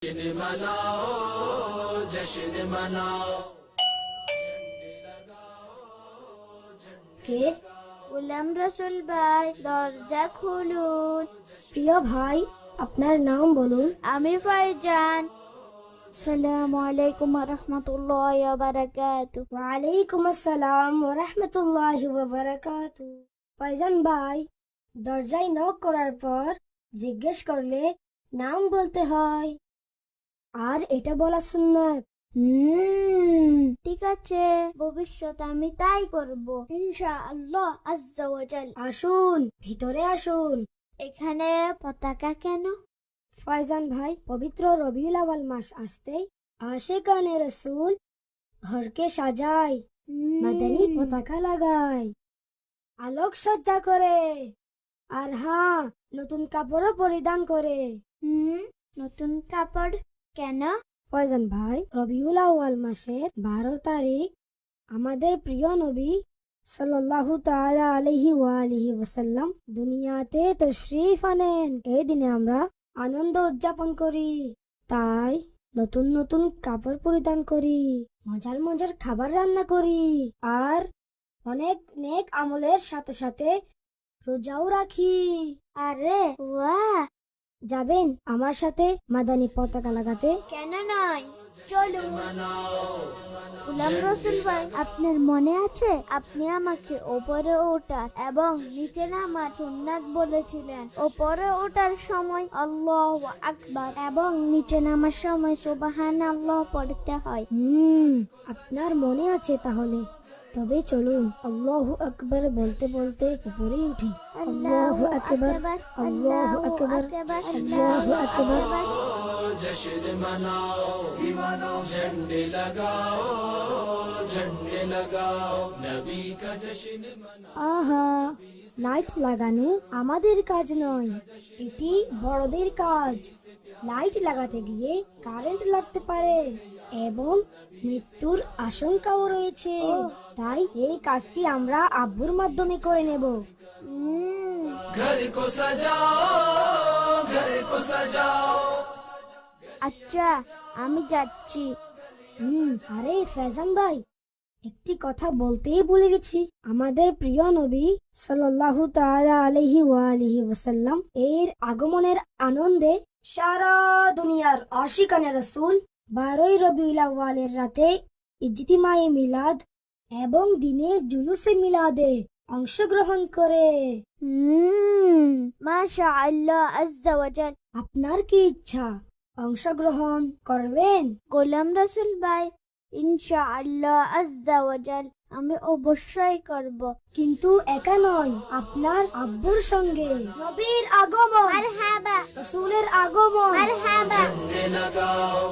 जश्न मनाओ जश्न मनाओ। কে? গোলাম রসুল ভাই, দরজা খুলুন। প্রিয় ভাই, আপনার নাম বলুন। আমি ফাইজান। আসসালামু আলাইকুম ওয়া রাহমাতুল্লাহি ওয়া বারাকাতুহু। ওয়ালাইকুম আসসালাম ওয়া রাহমাতুল্লাহি ওয়া বারাকাতুহু। ফাইজান ভাই, দরজায় নক করার পর জিজ্ঞেস করলে নাম বলতে হয়, আর এটা বলা সুন্নাত। ঠিক আছে, ভবিষ্যতে আমি তাই করব ইনশাআল্লাহ আজ্জা ওয়া জাল। আসুন, ভিতরে আসুন। এখানে পতাকা কেন? ফাইজান ভাই, পবিত্র রবিউল আউয়াল মাস আসতেই আশিকানে রাসূল ঘরকে সাজায়, মাদানী পতাকা লাগায়, আলোক সজ্জা করে, আর হ্যাঁ, নতুন কাপড়ও পরিধান করে। নতুন কাপড় কেন? ফয়জান ভাই, রবিউল আউয়াল মাসের 12 তারিখ আমাদের প্রিয় নবী সাল্লাল্লাহু তাআলা আলাইহি ওয়া আলিহি ওয়াসাল্লাম দুনিয়াতে তাশরীফ আনেন। এই দিনে আমরা আনন্দ উদযাপন করি, তাই নতুন নতুন কাপড় পরিধান করি, মজার মজার খাবার রান্না করি, আর অনেক নেক আমলের সাথে সাথে রোজাও রাখি। আরে বাহ! যাবেন আমার সাথে মাদানী পতাকা লাগাতে? কেন নয়, চলুন। গোলাম রসুল ভাই, আপনার মনে আছে আপনি আমাকে ওপরে ওঠার এবং নিচে নামার সুন্নাত বলেছিলেন? ওপরে ওঠার সময় আল্লাহু আকবার এবং নিচে নামার সময় সুবহানাল্লাহ পড়তে হয়। আপনার মনে আছে তাহলে? তবে চলুন আল্লাহু আকবার বলতে বলতে উপরে উঠি। আল্লাহু আকবার, আল্লাহু আকবার, আল্লাহু আকবার। जश्न मनाओ झंडे लगाओ झंडे लगाओ नबी का जश्न मनाओ। আহা, লাইট লাগানো আমাদের কাজ নয়, এটি বড়দের কাজ। লাইট লাগাতে গিয়ে কারেন্ট লাগতে পারে এবং মৃত্যুর আশঙ্কাও রয়েছে, তাই এই কাজটি আমরা আব্বুর মাধ্যমে করে নেব। घर को सजाओ घर को सजाओ। আচ্ছা, আমি যাচ্ছি। আরে ফেজান ভাই, একটি কথা বলতেই ভুলে গেছি। আমাদের প্রিয় নবী সাল্লাল্লাহু তাআলা আলাইহি ওয়া আলিহি ওয়াসাল্লাম এর আগমনের আনন্দে সারা দুনিয়ার আশিকানে রাসূল 12 রবিউল আউয়ালের রাতে ইজতিমায়ে মিলাদ এবং দিনে জুলুসে মিলাদে অংশগ্রহণ করে। মাশাআল্লাহ আজ্জা ওয়া জাল। আপনার কি ইচ্ছা, অংশগ্রহণ করবেন? গোলাম রসুল ভাই, ইনশাআল্লাহ আজ্জা ওয়া জাল আমি অবশ্যই করব। কিন্তু একা নয়, আপনার আব্বুর সঙ্গে। নবীর আগমন, মারহাবা, রাসূলের আগমন। মারহাবা। झंडे लगाओ